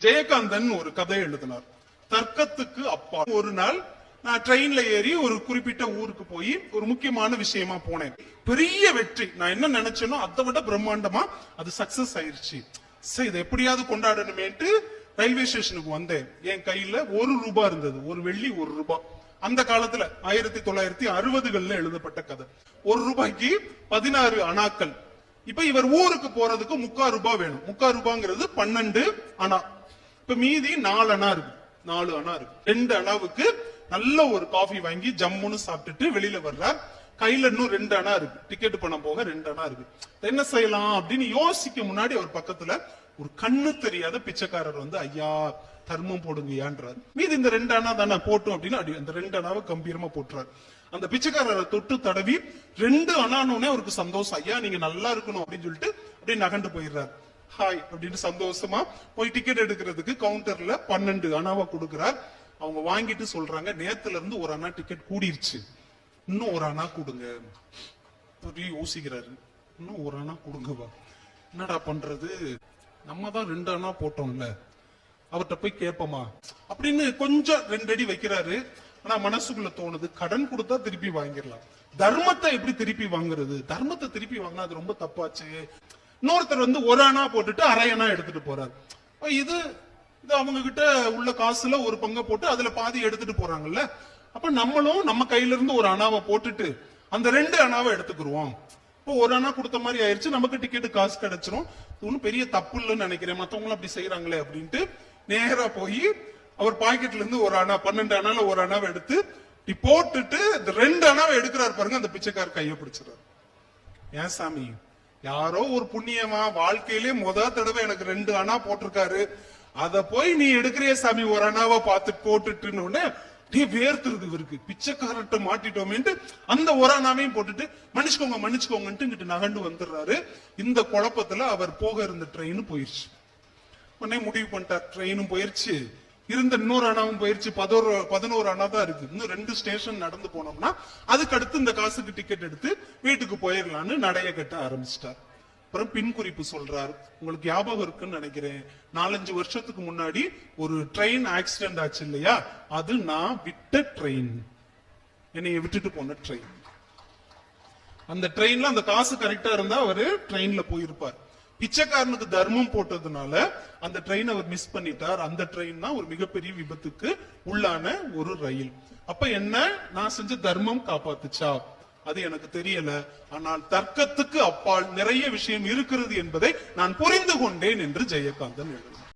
ஜெயகாந்தன் ஒரு கதை எழுதினார், தர்க்கத்துக்கு அப்பா. ஒரு நாள் நான் ட்ரெயின்ல ஏறி ஒரு குறிப்பிட்ட ஊருக்கு போய் ஒரு முக்கியமான விஷயமா போனேன். பெரிய வெற்றி. நான் என்ன நினைச்சேனோ அதை விட பிரம்மாண்டமா அது சக்சஸ் ஆயிருச்சு. சரி, இதை எப்படியாவது கொண்டாடணுமேட்டு ரயில்வே ஸ்டேஷனுக்கு வந்தேன். என் கையில ₹1 இருந்தது, ஒரு வெள்ளி ₹1. அந்த காலத்துல 1960களில் எழுதப்பட்ட கதை. ₹1 16 அணாக்கள். இப்ப இவர் ஊருக்கு போறதுக்கு ₹3/4 வேணும். ₹3/4 12 அணா. இப்ப மீதி 4 அணா இருக்கு. 4 அணா இருக்கு. 2 அணாவுக்கு நல்ல ஒரு காஃபி வாங்கி ஜம்முன்னு சாப்பிட்டுட்டு வெளியில வர்றார். கையில இன்னும் 2 அணா இருக்கு. டிக்கெட் பணம் போக 2 அணா இருக்கு. என்ன செய்யலாம் அப்படின்னு யோசிக்க முன்னாடி அவர் பக்கத்துல ஒரு கண்ணு தெரியாத பிச்சைக்காரர் வந்து, ஐயா தர்மம் போடுங்கயான்றார். மீது இந்த 2 அணா தானே போட்டும் அப்படின்னு அந்த 2 அணாவை கம்பீரமா போட்டுறாரு. அந்த பிச்சைக்காரரை தொட்டு தடவி 2 அணானோடனே அவருக்கு சந்தோஷம். ஐயா நீங்க நல்லா இருக்கணும் அப்படின்னு சொல்லிட்டு அப்படியே நகண்டு போயிடுறாரு. ஹாய் அப்படின்னு சந்தோஷமா போய் டிக்கெட் எடுக்கிறதுக்கு கவுண்டர்ல 12 அணாவை கொடுக்கிறார். அவங்க வாங்கிட்டு சொல்றாங்க, நேத்துல இருந்து 1 அணா டிக்கெட் கூடிருச்சு, இன்னும் 1 அணா கொடுங்க. யோசிக்கிறாரு, இன்னும் 1 அணா கொடுங்கவா, என்னடா பண்றது, நம்ம தான் 2 அணா போட்டோம்ல, அவர்கிட்ட போய் கேட்போமா அப்படின்னு கொஞ்சம் 2 அடி வைக்கிறாரு. ஆனா மனசுக்குள்ள தோணுது, கடன் கொடுத்தா திருப்பி வாங்கிடலாம், தர்மத்தை எப்படி திருப்பி வாங்குறது, தர்மத்தை திருப்பி வாங்கினா அது ரொம்ப தப்பாச்சு. இன்னொருத்தர் வந்து 1 அணா போட்டுட்டு அரை அணா எடுத்துட்டு போறாரு. இது அவங்க கிட்ட உள்ள காசுல ஒரு பங்கை போட்டு அதுல பாதி எடுத்துட்டு போறாங்கல்ல. அப்ப நம்மளும் நம்ம கையில இருந்து 1 அணாவை போட்டுட்டு அந்த 2 அணாவை எடுத்துக்கிடுவோம். இப்போ 1 அணா கொடுத்த மாதிரி ஆயிடுச்சு, நமக்கு டிக்கெட் காசு கிடைச்சிரும். ஒன்னும் பெரிய தப்பு இல்லைன்னு நினைக்கிறேன், மத்தவங்களும் அப்படி செய்யறாங்களே அப்படின்ட்டு நேரா போய் அவர் பாக்கெட்ல இருந்து 1 அணா 12 அணால 1 அணாவை எடுத்து போட்டுட்டு 2 அணாவை எடுக்கிறாரு பாருங்க. அந்த பிச்சைக்கார கையை பிடிச்சிடாரு. ஏன் சாமி, யாரோ ஒரு புண்ணியமா வாழ்க்கையிலே தடவை எனக்கு 2 அணா போட்டிருக்காரு, அத போய் நீ எடுக்கிறிய சாமி 1 அணாவை பார்த்து போட்டுட்டு வேர்த்துருது இவருக்கு. பிச்சைக்காரர்கிட்ட மாட்டிட்டோமேன்ட்டு அந்த 1 அணாவையும் போட்டுட்டு மன்னிச்சுக்கோங்க மன்னிச்சுக்கோங்கன்ட்டு இங்கிட்டு நகண்டு வந்துடுறாரு. இந்த குழப்பத்துல அவர் போக இருந்த ட்ரெயின் போயிருச்சு. உடனே முடிவு பண்ணிட்டார், ட்ரெயினும் போயிருச்சு, இருந்த இன்னொரு அணாவும் போயிருச்சு, 11 அணா தான் இருக்கு, இன்னும் 2 ஸ்டேஷன் நடந்து போனோம்னா அதுக்கு அடுத்து இந்த காசுக்கு டிக்கெட் எடுத்து வீட்டுக்கு போயிடலான்னு நடைய கட்ட ஆரம்பிச்சிட்டார். அப்புறம் பின் குறிப்பு சொல்றாரு, உங்களுக்கு ஞாபகம் இருக்குன்னு நினைக்கிறேன், 4-5 வருஷத்துக்கு முன்னாடி ஒரு ட்ரெயின் ஆக்சிடென்ட் ஆச்சு இல்லையா, அது நான் விட்ட ட்ரெயின், என்னைய விட்டுட்டு போன ட்ரெயின். அந்த ட்ரெயின்ல அந்த காசு கரெக்டா இருந்தா அவரு ட்ரெயின்ல போயிருப்பார். பிச்சைக்காரனுக்கு தர்மம் போட்டதுனால அந்த ட்ரெயின் அவர் மிஸ் பண்ணிட்டார். அந்த ட்ரெயின் தான் ஒரு மிகப்பெரிய விபத்துக்கு உள்ளான ஒரு ரயில். அப்ப என்ன, நான் செஞ்ச தர்மம் காப்பாத்துச்சா அது எனக்கு தெரியல, ஆனால் தர்க்கத்துக்கு அப்பால் நிறைய விஷயம் இருக்கிறது என்பதை நான் புரிந்து கொண்டேன் என்று ஜெயகாந்தன் எழுதினார்.